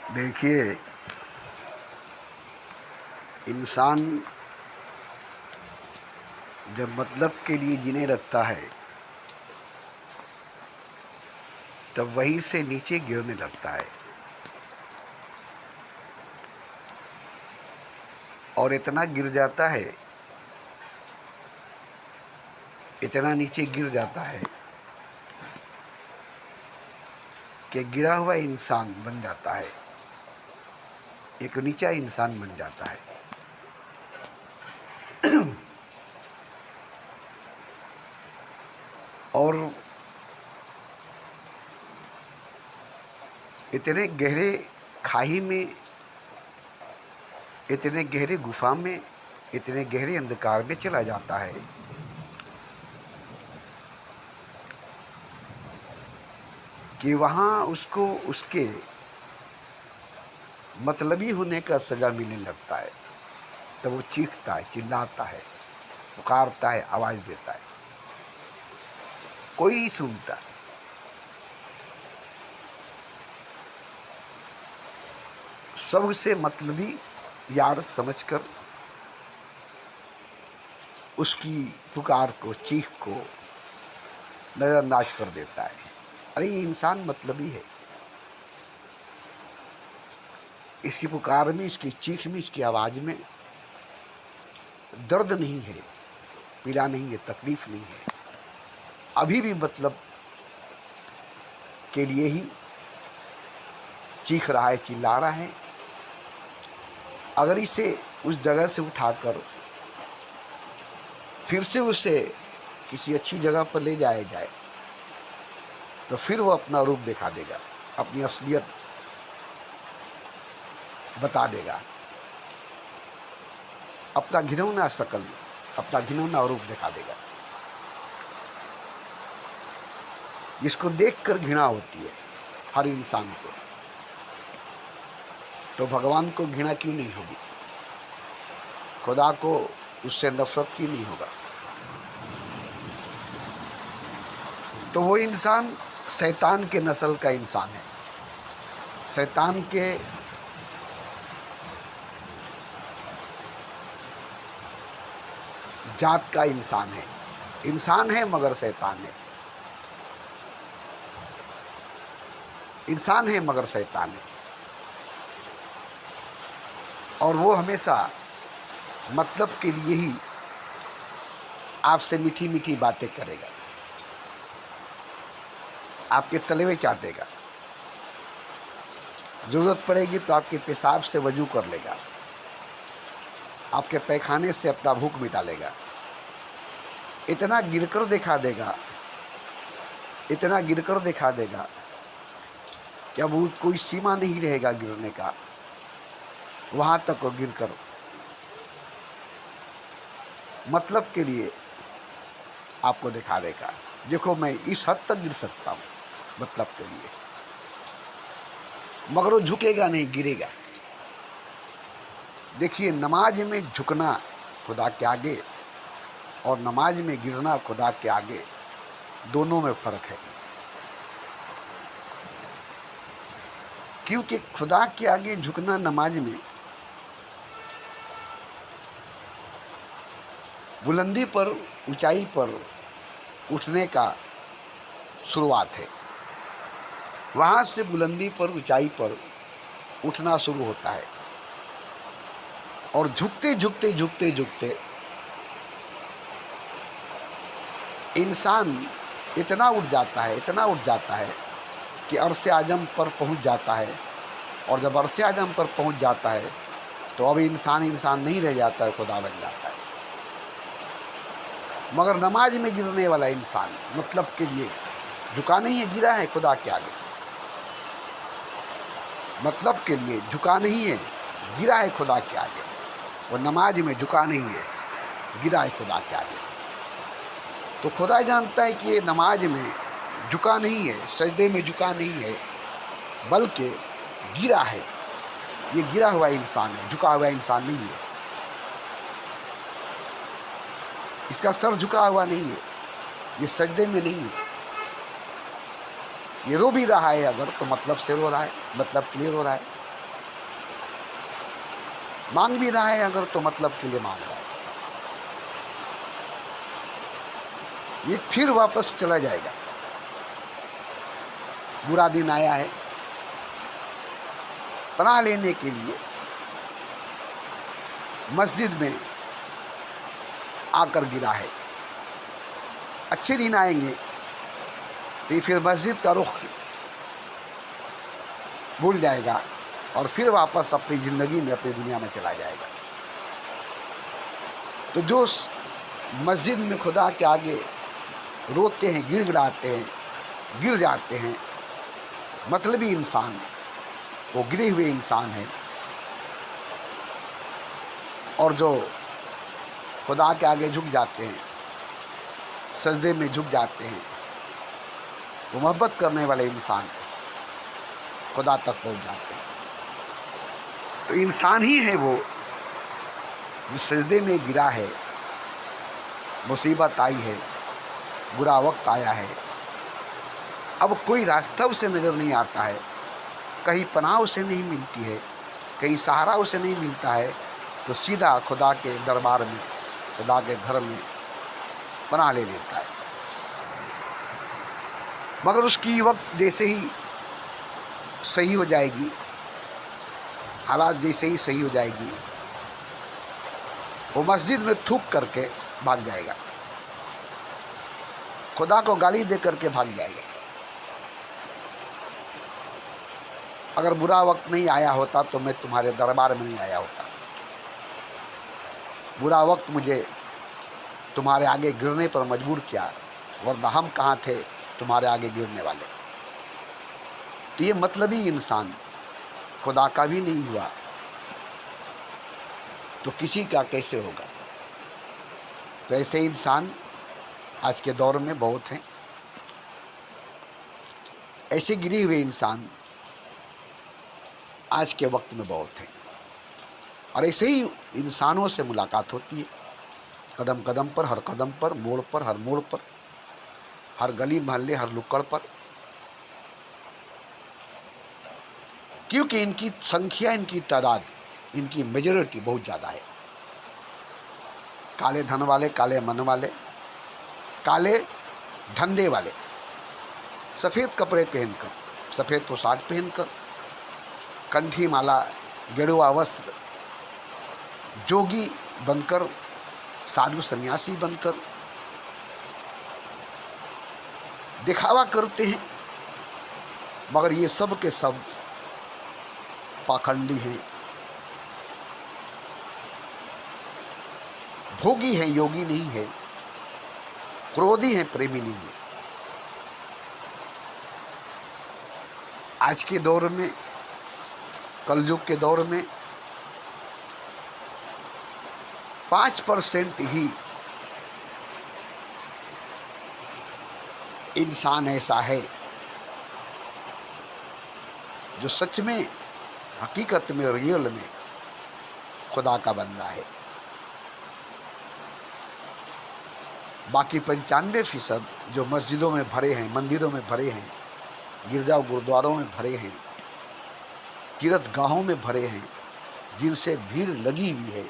देखिए, इंसान जब मतलब के लिए जीने लगता है तब वहीं से नीचे गिरने लगता है और इतना गिर जाता है, इतना नीचे गिर जाता है कि गिरा हुआ इंसान बन जाता है, एक नीचा इंसान बन जाता है। और इतने गहरे खाई में, इतने गहरे गुफा में, इतने गहरे अंधकार में चला जाता है कि वहाँ उसको उसके मतलबी होने का सजा मिलने लगता है। तब वो चीखता है, चिल्लाता है, पुकारता है, आवाज देता है, कोई नहीं सुनता। सबसे मतलबी यार समझकर उसकी पुकार को, चीख को नजरअंदाज कर देता है। अरे ये इंसान मतलबी है, इसकी पुकार में, इसकी चीख में, इसकी आवाज में दर्द नहीं है, पीड़ा नहीं है, तकलीफ नहीं है। अभी भी मतलब के लिए ही चीख रहा है, चिल्ला रहा है। अगर इसे उस जगह से उठाकर फिर से उसे किसी अच्छी जगह पर ले जाया जाए तो फिर वो अपना रूप दिखा देगा, अपनी असलियत बता देगा, अपना घिनौना शक्ल, अपना घिनौना रूप दिखा देगा, जिसको देखकर घृणा होती है हर इंसान को। तो भगवान को घृणा क्यों नहीं होगी? खुदा को उससे नफरत क्यों नहीं होगा? तो वो इंसान शैतान के नस्ल का इंसान है, शैतान के जात का इंसान है मगर शैतान है, इंसान है मगर शैतान है। और वो हमेशा मतलब के लिए ही आपसे मीठी मीठी बातें करेगा, आपके तलवे चाटेगा, जरूरत पड़ेगी तो आपके पेशाब से वजू कर लेगा, आपके पैखाने से अपना भूख मिटा लेगा। इतना गिरकर दिखा देगा, इतना गिरकर दिखा देगा कि अब वो कोई सीमा नहीं रहेगा गिरने का। वहां तक वो गिरकर मतलब के लिए आपको दिखा देगा, देखो मैं इस हद तक गिर सकता हूं मतलब के लिए। मगर वो झुकेगा नहीं, गिरेगा। देखिए, नमाज में झुकना खुदा के आगे और नमाज में गिरना खुदा के आगे, दोनों में फर्क है। क्योंकि खुदा के आगे झुकना नमाज में बुलंदी पर, ऊंचाई पर उठने का शुरुआत है। वहां से बुलंदी पर, ऊंचाई पर उठना शुरू होता है और झुकते झुकते झुकते झुकते इंसान इतना उठ जाता है, इतना उठ जाता है कि अर्श आजम पर पहुंच जाता है। और जब अर्श आजम पर पहुंच जाता है तो अब इंसान नहीं रह जाता है, खुदा बन जाता है। मगर नमाज में गिरने वाला इंसान मतलब के लिए झुका नहीं है, गिरा है खुदा के आगे। मतलब के लिए झुका नहीं है, गिरा है खुदा के आगे। वो नमाज में झुका नहीं है, गिरा है खुदा के आगे। तो खुदा जानता है कि ये नमाज में झुका नहीं है, सजदे में झुका नहीं है, बल्कि गिरा है। ये गिरा हुआ इंसान है, झुका हुआ इंसान नहीं है। इसका सर झुका हुआ नहीं है, ये सजदे में नहीं है। ये रो भी रहा है अगर तो मतलब से रो रहा है, मतलब क्लियर हो रहा है। मांग भी रहा है अगर तो मतलब के लिए मांग रहा है, ये फिर वापस चला जाएगा। बुरा दिन आया है, पनाह लेने के लिए मस्जिद में आकर गिरा है। अच्छे दिन आएंगे तो ये फिर मस्जिद का रुख भूल जाएगा और फिर वापस अपनी ज़िंदगी में, अपनी दुनिया में चला जाएगा। तो जो मस्जिद में खुदा के आगे रोते हैं, गिड़गिड़ाते हैं, गिर जाते हैं, मतलबी इंसान, वो गिरे हुए इंसान है। और जो खुदा के आगे झुक जाते हैं, सजदे में झुक जाते हैं, वो मोहब्बत करने वाले इंसान खुदा तक पहुंच जाते हैं। तो इंसान ही है वो जो सजदे में गिरा है, मुसीबत आई है, बुरा वक्त आया है, अब कोई रास्ता उसे नज़र नहीं आता है, कहीं पनाह उसे नहीं मिलती है, कहीं सहारा उसे नहीं मिलता है, तो सीधा खुदा के दरबार में, खुदा के घर में पनाह ले लेता है। मगर उसकी वक्त जैसे ही सही हो जाएगी, हालात जैसे ही सही हो जाएगी, वो मस्जिद में थूक करके भाग जाएगा, खुदा को गाली दे करके भाग जाएगा। अगर बुरा वक्त नहीं आया होता तो मैं तुम्हारे दरबार में नहीं आया होता, बुरा वक्त मुझे तुम्हारे आगे गिरने पर मजबूर किया, वरना हम कहाँ थे तुम्हारे आगे गिरने वाले। तो ये मतलबी इंसान खुदा का भी नहीं हुआ तो किसी का कैसे होगा। तो ऐसे इंसान आज के दौर में बहुत हैं, ऐसे गिरे हुए इंसान आज के वक्त में बहुत हैं। और ऐसे ही इंसानों से मुलाकात होती है, कदम कदम पर, हर कदम पर, मोड़ पर, हर मोड़ पर, हर गली मोहल्ले, हर नुक्कड़ पर, क्योंकि इनकी संख्या, इनकी तादाद, इनकी मेजॉरिटी बहुत ज़्यादा है। काले धन वाले, काले मन वाले, काले धंधे वाले, सफ़ेद कपड़े पहनकर, सफ़ेद पोशाक पहनकर, कंठी माला, गेरुआ वस्त्र, जोगी बनकर, साधु सन्यासी बनकर दिखावा करते हैं। मगर ये सब के सब पाखंडी हैं, भोगी हैं, योगी नहीं है, क्रोधी हैं, प्रेमी नहीं है। आज के दौर में, कलयुग के दौर में 5% ही इंसान ऐसा है जो सच में, हकीकत में, रियल में खुदा का बंदा है। बाकी 95% जो मस्जिदों में भरे हैं, मंदिरों में भरे हैं, गिरजा गुरुद्वारों में भरे हैं, तीर्थ गाहों में भरे हैं, जिनसे भीड़ लगी हुई है,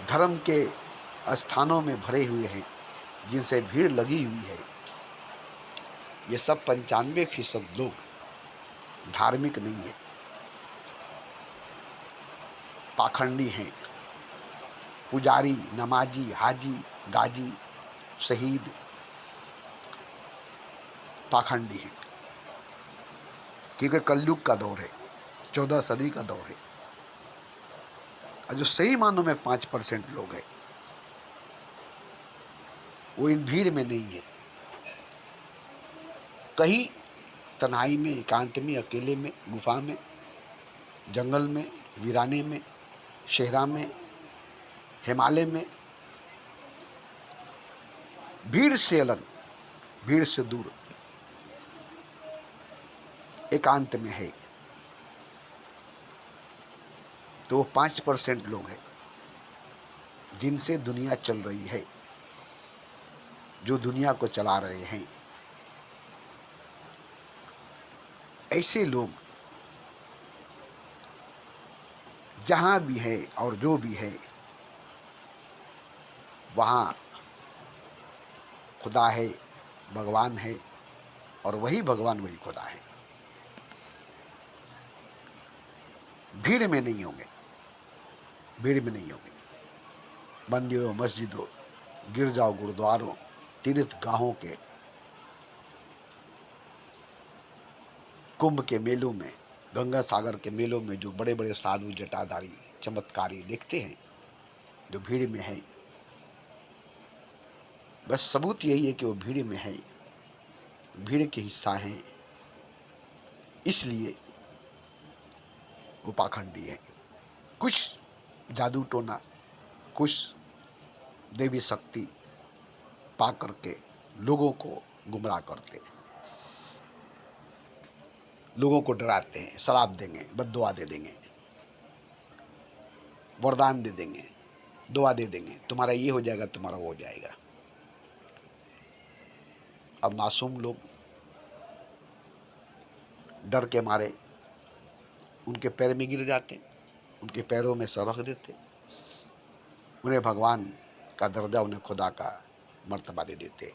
धर्म के स्थानों में भरे हुए हैं, जिनसे भीड़ लगी हुई है, ये सब 95% लोग धार्मिक नहीं है, पाखंडी हैं, पुजारी, नमाजी, हाजी, गाजी, शहीद पाखंडी हैं। क्योंकि कलयुग का दौर है, 14 सदी का दौर है, और जो सही मानों में 5% लोग हैं वो इन भीड़ में नहीं है। कहीं तन्हाई में, एकांत में, अकेले में, गुफा में, जंगल में, वीराने में, शहरा में, हिमालय में, भीड़ से अलग, भीड़ से दूर, एकांत में है, तो वो 5% लोग हैं जिनसे दुनिया चल रही है, जो दुनिया को चला रहे हैं। ऐसे लोग जहाँ भी है और जो भी है वहाँ खुदा है, भगवान है, और वही भगवान वही खुदा है। भीड़ में नहीं होंगे, भीड़ में नहीं होंगे। मंदिरों, मस्जिदों, गिरजाओं, गुरुद्वारों, तीर्थ गाहों के, कुंभ के मेलों में, गंगा सागर के मेलों में जो बड़े बड़े साधु जटाधारी चमत्कारी देखते हैं, जो भीड़ में है, बस सबूत यही है कि वो भीड़ में है, भीड़ के हिस्सा हैं, इसलिए वो पाखंडी है। कुछ जादू टोना, कुछ देवी शक्ति पा करके लोगों को गुमराह करते हैं, लोगों को डराते हैं, शराब देंगे, बद्दुआ दे देंगे, वरदान दे देंगे, दुआ दे देंगे, तुम्हारा ये हो जाएगा, तुम्हारा वो हो जाएगा। अब मासूम लोग डर के मारे उनके पैर में गिर जाते, उनके पैरों में सर रख देते, उन्हें भगवान का दर्जा, उन्हें खुदा का मर्तबा दे देते,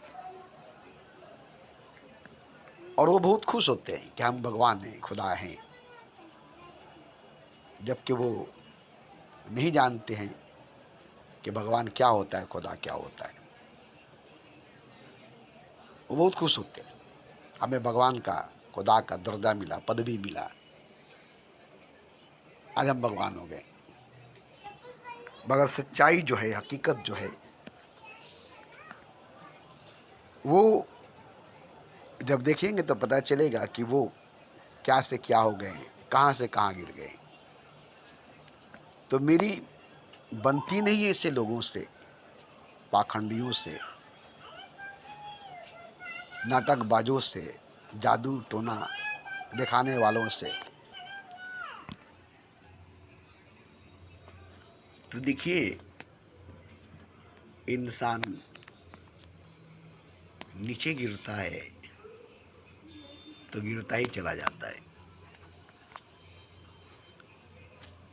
और वो बहुत खुश होते हैं कि हम भगवान हैं, खुदा हैं, जबकि वो नहीं जानते हैं कि भगवान क्या होता है, खुदा क्या होता है। वो बहुत खुश होते हैं, हमें भगवान का, खुदा का दर्जा मिला, पदवी मिला, आज हम भगवान हो गए। मगर सच्चाई जो है, हकीकत जो है, वो जब देखेंगे तो पता चलेगा कि वो क्या से क्या हो गए हैं, कहाँ से कहाँ गिर गए। तो मेरी बनती नहीं है ऐसे लोगों से, पाखंडियों से, नाटकबाजों से, जादू टोना दिखाने वालों से। तो देखिए, इंसान नीचे गिरता है तो गिरता ही चला जाता है,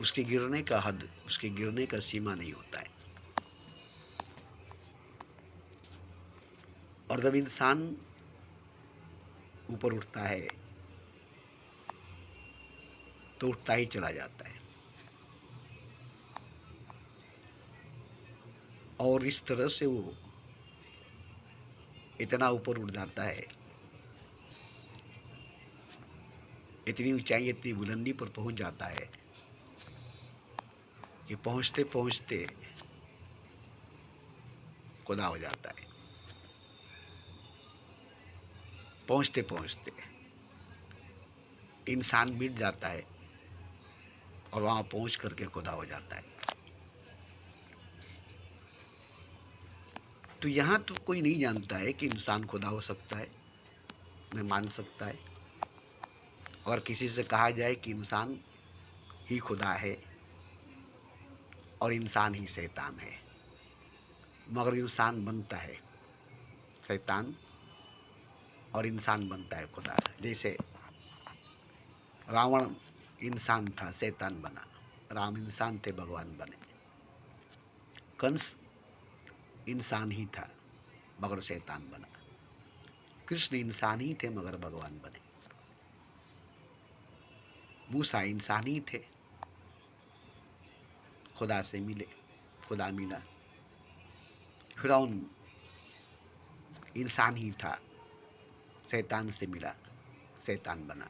उसके गिरने का हद, उसके गिरने का सीमा नहीं होता है। और जब इंसान ऊपर उठता है तो उठता ही चला जाता है, और इस तरह से वो इतना ऊपर उठ जाता है, इतनी ऊंचाई, इतनी बुलंदी पर पहुंच जाता है कि पहुंचते पहुंचते खुदा हो जाता है। पहुंचते पहुंचते इंसान मिट जाता है और वहां पहुंच करके खुदा हो जाता है। तो यहाँ तो कोई नहीं जानता है कि इंसान खुदा हो सकता है, मैं मान सकता है। और किसी से कहा जाए कि इंसान ही खुदा है और इंसान ही शैतान है, मगर इंसान बनता है शैतान और इंसान बनता है खुदा। जैसे रावण इंसान था, शैतान बना, राम इंसान थे, भगवान बने। कंस इंसान ही था मगर शैतान बना। कृष्ण इंसान ही थे मगर भगवान बने। मूसा इंसान ही थे, खुदा से मिले, खुदा मिला। फिरौन इंसान ही था, शैतान से मिला, शैतान बना।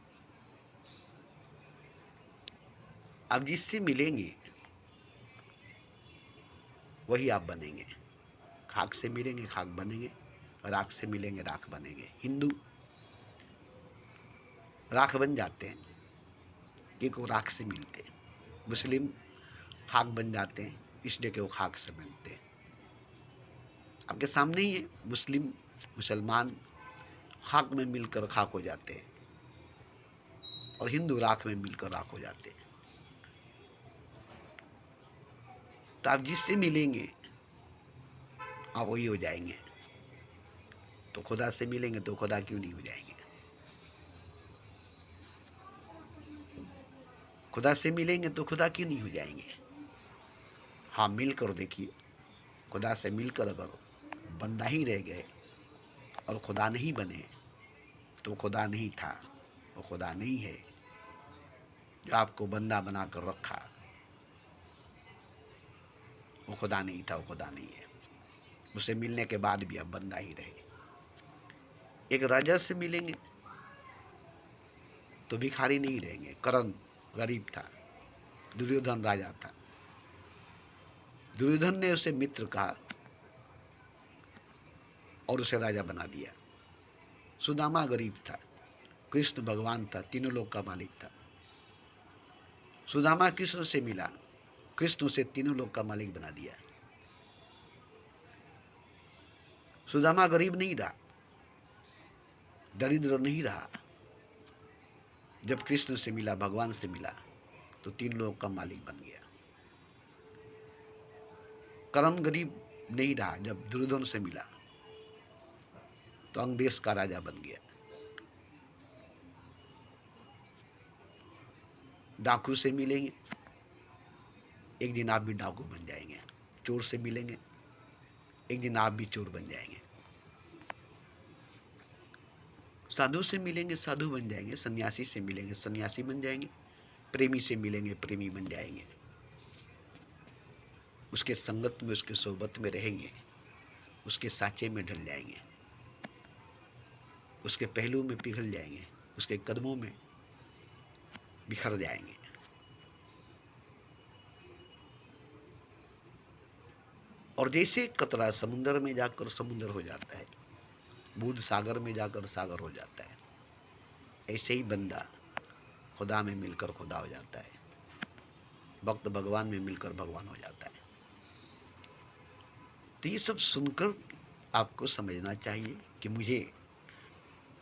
अब जिससे मिलेंगे वही आप बनेंगे। खाक से मिलेंगे, खाक बनेंगे, राख से मिलेंगे, राख बनेंगे। हिंदू राख बन जाते हैं क्योंकि वो राख से मिलते हैं। मुस्लिम खाक बन जाते हैं इसलिए कि वो खाक से मिलते हैं। आपके सामने ही है, मुस्लिम मुसलमान खाक में मिलकर खाक हो जाते हैं और हिंदू राख में मिलकर राख हो जाते हैं। तो आप जिससे मिलेंगे आप वही हो जाएंगे। तो खुदा से मिलेंगे तो खुदा क्यों नहीं हो जाएंगे? खुदा से मिलेंगे तो खुदा क्यों नहीं हो जाएंगे? हाँ, मिलकर देखिए, खुदा से मिलकर अगर बंदा ही रह गए और खुदा नहीं बने तो खुदा नहीं था, वो खुदा नहीं है। जो आपको बंदा बनाकर रखा वो खुदा नहीं था, वो खुदा नहीं है। उसे मिलने के बाद भी अब बंदा ही रहे। एक राजा से मिलेंगे तो भिखारी नहीं रहेंगे। कर्ण गरीब था, दुर्योधन राजा था। दुर्योधन ने उसे मित्र कहा और उसे राजा बना दिया। सुदामा गरीब था, कृष्ण भगवान था, तीनों लोक का मालिक था। सुदामा कृष्ण से मिला, कृष्ण उसे तीनों लोक का मालिक बना दिया। सुदामा गरीब नहीं रहा, दरिद्र नहीं रहा। जब कृष्ण से मिला, भगवान से मिला, तो तीन लोक का मालिक बन गया। कर्ण गरीब नहीं रहा, जब दुर्योधन से मिला तो अंग देश का राजा बन गया। डाकू से मिलेंगे, एक दिन आप भी डाकू बन जाएंगे। चोर से मिलेंगे, एक दिन आप भी चोर बन जाएंगे। साधु से मिलेंगे, साधु बन जाएंगे। सन्यासी से मिलेंगे, सन्यासी बन जाएंगे। प्रेमी से मिलेंगे, प्रेमी बन जाएंगे। उसके संगत में, उसके सोबत में रहेंगे, उसके साँचे में ढल जाएंगे, उसके पहलू में पिघल जाएंगे, उसके कदमों में बिखर जाएंगे। और जैसे कतरा समुद्र में जाकर समुद्र हो जाता है, बूंद सागर में जाकर सागर हो जाता है, ऐसे ही बंदा खुदा में मिलकर खुदा हो जाता है, भक्त भगवान में मिलकर भगवान हो जाता है। तो ये सब सुनकर आपको समझना चाहिए कि मुझे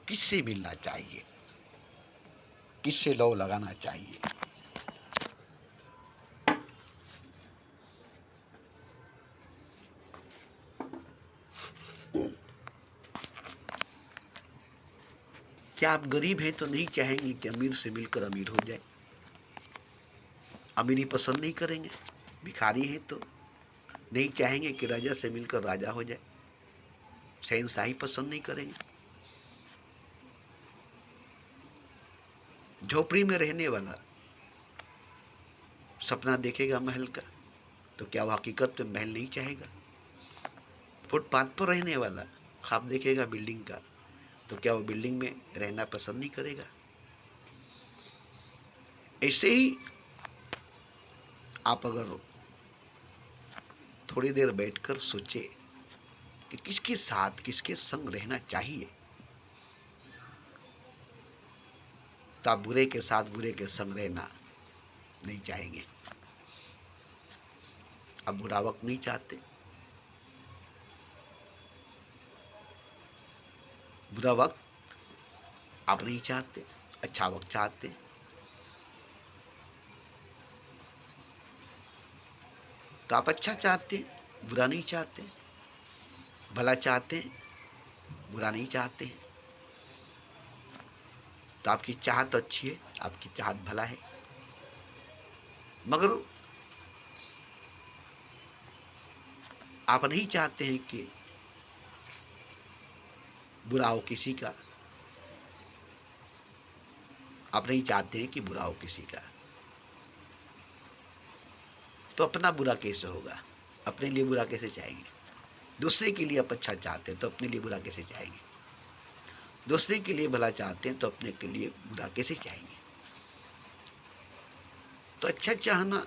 किससे मिलना चाहिए, किससे लौ लगाना चाहिए। क्या आप गरीब हैं तो नहीं चाहेंगे कि अमीर से मिलकर अमीर हो जाए? अमीरी पसंद नहीं करेंगे? भिखारी हैं तो नहीं चाहेंगे कि राजा से मिलकर राजा हो जाए? शहंशाही पसंद नहीं करेंगे? झोपड़ी में रहने वाला सपना देखेगा महल का, तो क्या वो हकीकत में महल नहीं चाहेगा? फुटपाथ पर रहने वाला ख्वाब देखेगा बिल्डिंग का, तो क्या वो बिल्डिंग में रहना पसंद नहीं करेगा? ऐसे ही आप अगर थोड़ी देर बैठकर सोचे कि किसके साथ, किसके संग रहना चाहिए, तो आप बुरे के साथ, बुरे के संग रहना नहीं चाहेंगे। आप बुरा वक्त नहीं चाहते, बुरा वक्त आप नहीं चाहते, अच्छा वक्त चाहते। तो आप अच्छा चाहते, बुरा नहीं चाहते, भला चाहते, बुरा नहीं चाहते। तो आपकी चाहत अच्छी है, आपकी चाहत भला है, मगर आप नहीं चाहते हैं कि बुरा हो किसी का। आप नहीं चाहते हैं कि बुरा हो किसी का, तो अपना बुरा कैसे होगा? अपने लिए बुरा कैसे चाहेंगे? दूसरे के लिए आप अच्छा चाहते हैं तो अपने लिए बुरा कैसे चाहेंगे? दूसरे के लिए भला चाहते हैं तो अपने के लिए बुरा कैसे चाहेंगे? तो अच्छा चाहना,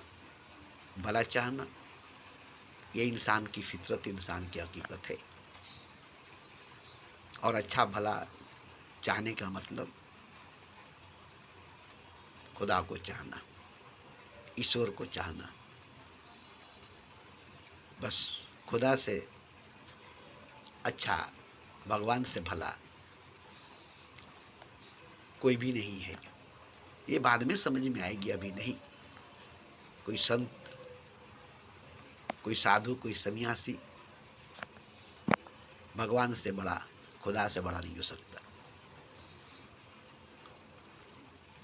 भला चाहना, ये इंसान की फितरत, इंसान की हकीकत है। और अच्छा भला चाहने का मतलब खुदा को चाहना, ईश्वर को चाहना। बस खुदा से अच्छा, भगवान से भला कोई भी नहीं है। ये बाद में समझ में आएगी, अभी नहीं। कोई संत, कोई साधु, कोई सन्यासी भगवान से बड़ा, खुदा से बड़ा नहीं हो सकता।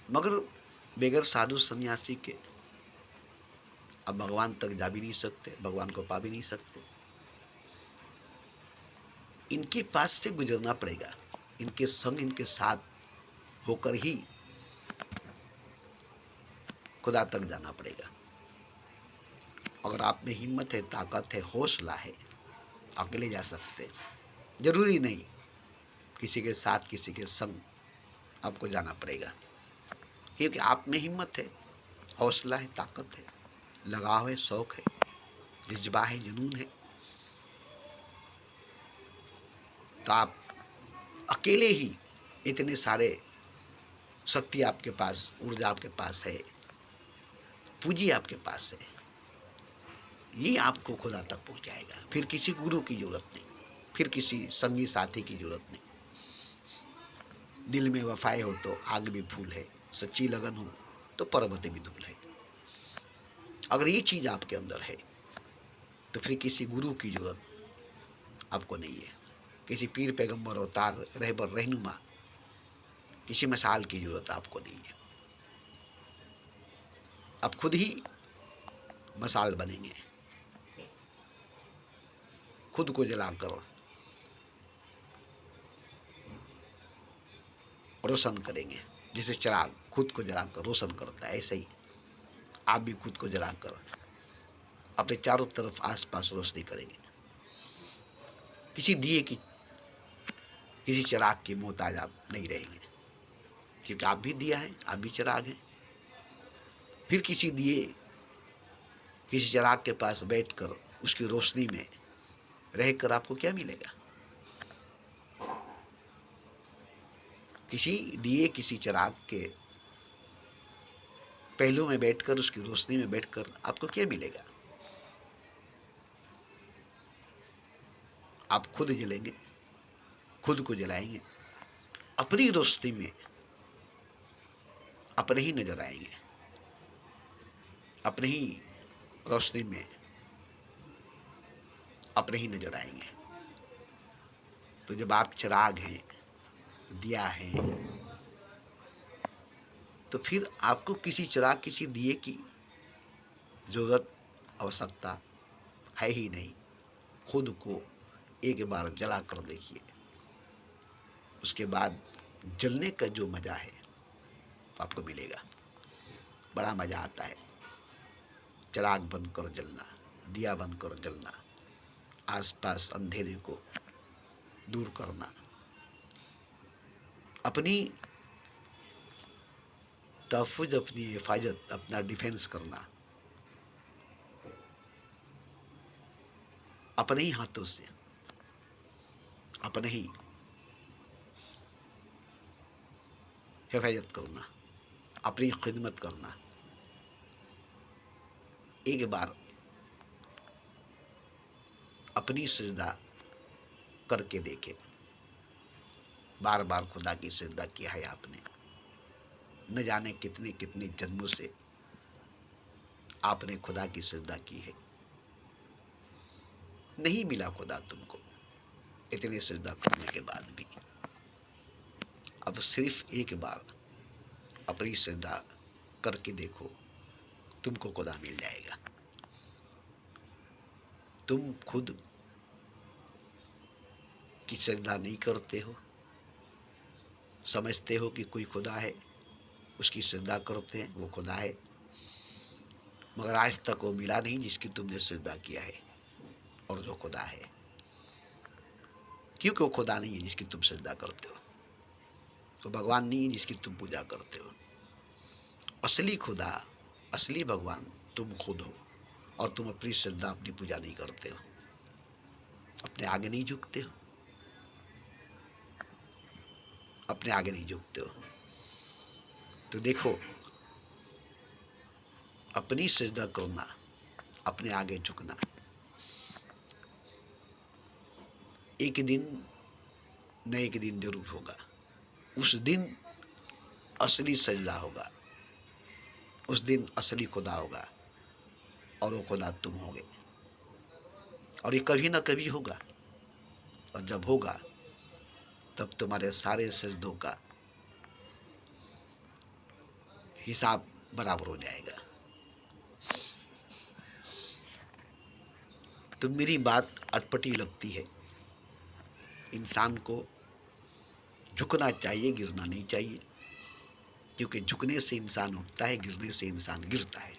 मगर बगैर साधु सन्यासी के आप भगवान तक जा भी नहीं सकते, भगवान को पा भी नहीं सकते। इनके पास से गुजरना पड़ेगा, इनके संग, इनके साथ होकर ही खुदा तक जाना पड़ेगा। अगर आप में हिम्मत है, ताकत है, हौसला है, अकेले जा सकते। जरूरी नहीं किसी के साथ, किसी के संग आपको जाना पड़ेगा, क्योंकि आप में हिम्मत है, हौसला है, ताकत है, लगाव है, शौक है, जज्बा है, जुनून है, तो आप अकेले ही इतने सारे शक्ति आपके पास, ऊर्जा आपके पास है, पूंजी आपके पास है, ये आपको खुदा तक पहुंचाएगा। फिर किसी गुरु की जरूरत नहीं, फिर किसी संगी साथी की जरूरत नहीं। दिल में वफाएं हो तो आग भी फूल है, सच्ची लगन हो तो पर्वत भी धूल है। अगर ये चीज आपके अंदर है तो फिर किसी गुरु की जरूरत आपको नहीं है, किसी पीर पैगंबर अवतार रहबर रहनुमा, किसी मसाल की जरूरत आपको नहीं है। आप खुद ही मसाल बनेंगे, खुद को जलाकर रोशन करेंगे। जैसे चिराग खुद को जलाकर रोशन करता है, ऐसे ही आप भी खुद को जलाकर अपने चारों तरफ आसपास रोशनी करेंगे। किसी दिए की, किसी चिराग की मोहताज आप नहीं रहेंगे, क्योंकि आप भी दिया है, आप भी चिराग हैं। फिर किसी दिए, किसी चिराग के पास बैठकर उसकी रोशनी में रहकर आपको क्या मिलेगा? किसी दिए, किसी चिराग के पहलू में बैठकर, उसकी रोशनी में बैठकर आपको क्या मिलेगा? आप खुद जलेंगे, खुद को जलाएंगे, अपनी रोशनी में अपने ही नजर आएंगे, अपने ही रोशनी में अपने ही नजर आएंगे। तो जब आप चिराग हैं, दिया है, तो फिर आपको किसी चिराग, किसी दिए की जरूरत, आवश्यकता है ही नहीं। खुद को एक बार जला कर देखिए, उसके बाद जलने का जो मजा है आपको मिलेगा, बड़ा मजा आता है। चिराग बनकर जलना, दिया बनकर जलना, आसपास अंधेरे को दूर करना, अपनी तहफ़्फ़ुज़, अपनी हिफाजत, अपना डिफेंस करना अपने ही हाथों से, अपने ही हिफाजत करना, अपनी खिदमत करना। एक बार अपनी सजदा करके देखे, बार बार खुदा की सजदा किया है आपने, न जाने कितने कितने जन्मों से आपने खुदा की सजदा की है, नहीं मिला खुदा तुमको इतने सजदा करने के बाद भी। अब सिर्फ एक बार अपनी सजदा करके देखो, तुमको खुदा मिल जाएगा। तुम खुद की सजदा नहीं करते हो, समझते हो कि कोई खुदा है, उसकी सजदा करते हैं, वो खुदा है, मगर आज तक वो मिला नहीं जिसकी तुमने सजदा किया है और जो खुदा है। क्योंकि वो खुदा नहीं है जिसकी तुम सजदा करते हो, वो भगवान नहीं है जिसकी तुम पूजा करते हो। असली खुदा, असली भगवान तुम खुद हो, और तुम अपनी श्रद्धा, अपनी पूजा नहीं करते हो, अपने आगे नहीं झुकते हो, अपने आगे नहीं झुकते हो। तो देखो, अपनी सजदा करना, अपने आगे झुकना, एक दिन न एक दिन जरूर होगा। उस दिन असली सजदा होगा, उस दिन असली खुदा होगा, और वो खुदा तुम होगे, और ये कभी ना कभी होगा। और जब होगा तब तुम्हारे सारे सजदों का हिसाब बराबर हो जाएगा। तो मेरी बात अटपटी लगती है। इंसान को झुकना चाहिए, गिरना नहीं चाहिए, क्योंकि झुकने से इंसान उठता है, गिरने से इंसान गिरता है।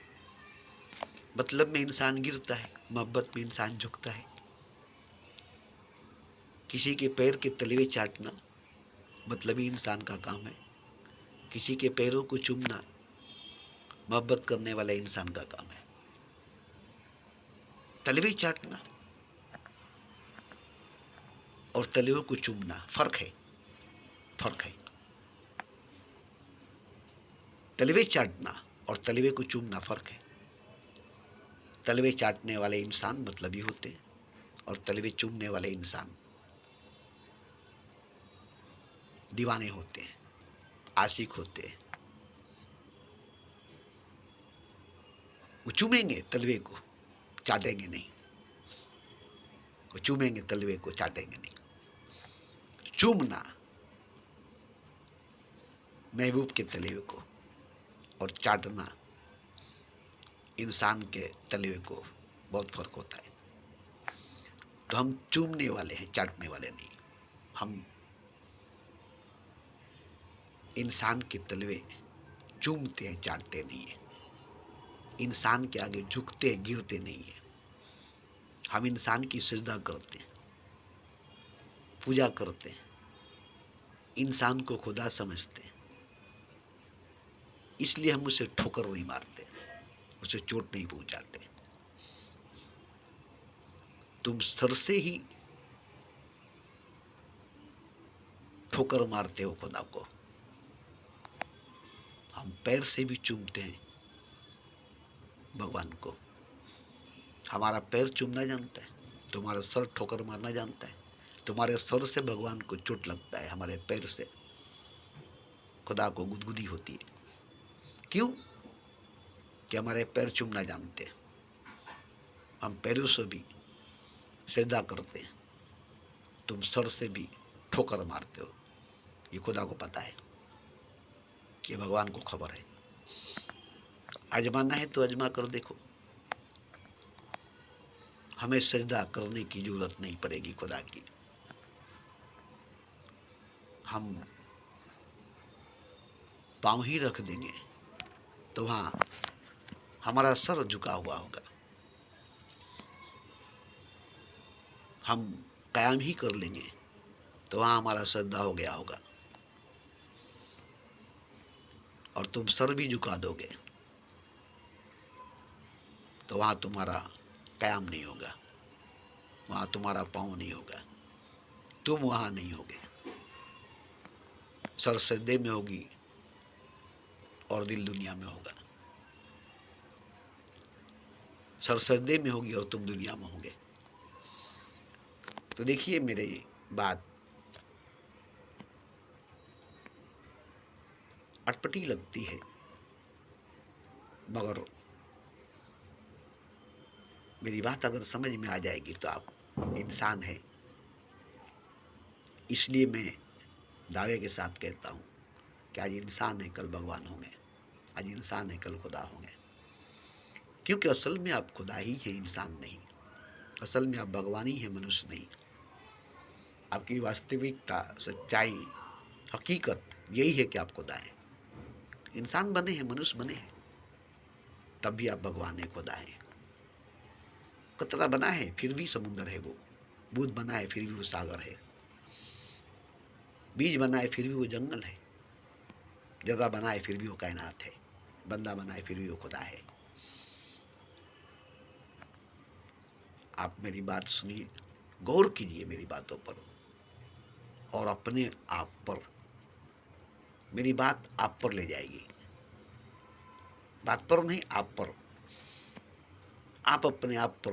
मतलब में इंसान गिरता है, मोहब्बत में इंसान झुकता है। किसी के पैर के तलवे चाटना मतलबी इंसान का काम है। किसी के पैरों को चूमना मोहब्बत करने वाले इंसान का काम है। तलवे चाटना और तलवे को चूमना फर्क है, फर्क है। तलवे चाटना और तलवे को चूमना फर्क है। तलवे चाटने वाले इंसान मतलबी होते हैं और तलवे चूमने वाले इंसान दीवाने होते हैं, आशिक होते हैं। वो चूमेंगे तलवे को, चाटेंगे नहीं। वो चूमेंगे तलवे को, चाटेंगे नहीं। चूमना महबूब के तलवे को और चाटना इंसान के तलवे को बहुत फर्क होता है। तो हम चूमने वाले हैं, चाटने वाले नहीं। हम इंसान के तलवे चूमते हैं, चाटते नहीं है। इंसान के आगे झुकते हैं, गिरते नहीं है। हम इंसान की सजदा करते हैं, पूजा करते हैं, इंसान को खुदा समझते हैं। इसलिए हम उसे ठोकर नहीं मारते, उसे चोट नहीं पहुंचाते। तुम सर से ही ठोकर मारते हो खुदा को, हम पैर से भी चूमते हैं भगवान को। हमारा पैर चूमना जानता है, तुम्हारा सर ठोकर मारना जानता है। तुम्हारे सर से भगवान को चोट लगता है, हमारे पैर से खुदा को गुदगुदी होती है। क्यों? कि हमारे पैर चूमना जानते हैं। हम पैरों से भी सजदा करते हैं, तुम सर से भी ठोकर मारते हो। ये खुदा को पता है, ये भगवान को खबर है। आजमाना है तो आजमा कर देखो। हमें सजदा करने की जरूरत नहीं पड़ेगी खुदा की। हम पाँव ही रख देंगे तो वहाँ हमारा सर झुका हुआ होगा। हम क़याम ही कर लेंगे तो वहाँ हमारा सजदा हो गया होगा। और तुम सर भी झुका दोगे तो वहाँ तुम्हारा क़याम नहीं होगा, वहाँ तुम्हारा पाँव नहीं होगा, तुम वहाँ नहीं होगे। सर सजदे में होगी और दिल दुनिया में होगा। सर सजदे में होगी और तुम दुनिया में होगे। तो देखिए मेरी बात अटपटी लगती है, मगर मेरी बात अगर समझ में आ जाएगी तो आप इंसान हैं। इसलिए मैं दावे के साथ कहता हूँ कि आज इंसान है, कल भगवान होंगे। आज इंसान है, कल खुदा होंगे। क्योंकि असल में आप खुदा ही हैं, इंसान नहीं। असल में आप भगवान ही हैं, मनुष्य नहीं। आपकी वास्तविकता, सच्चाई, हकीकत यही है कि आप खुदा हैं। इंसान बने हैं, मनुष्य बने हैं, तब भी आप भगवान है, खुदा है। कतरा बना है फिर भी समुंदर है वो, बूंद बना है फिर भी वो सागर है, बीज बना है फिर भी वो जंगल है, जर्रा बना है फिर भी वो कायनात है, बंदा बना है फिर भी वो खुदा है। आप मेरी बात सुनिए, गौर कीजिए मेरी बातों पर और अपने आप पर। मेरी बात आप पर ले जाएगी, बात पर नहीं, आप पर। आप अपने आप पर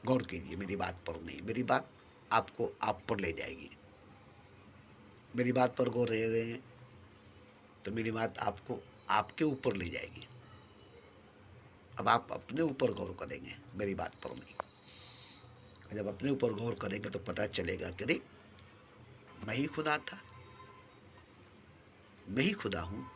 गौर कीजिए, मेरी बात पर नहीं। मेरी बात आपको आप पर ले जाएगी। मेरी बात पर गौर रह रहे हैं तो मेरी बात आपको आपके ऊपर ले जाएगी। अब आप अपने ऊपर गौर करेंगे, मेरी बात पर नहीं। जब अपने ऊपर गौर करेंगे तो पता चलेगा कि अरे मैं ही खुदा था, मैं ही खुदा हूँ।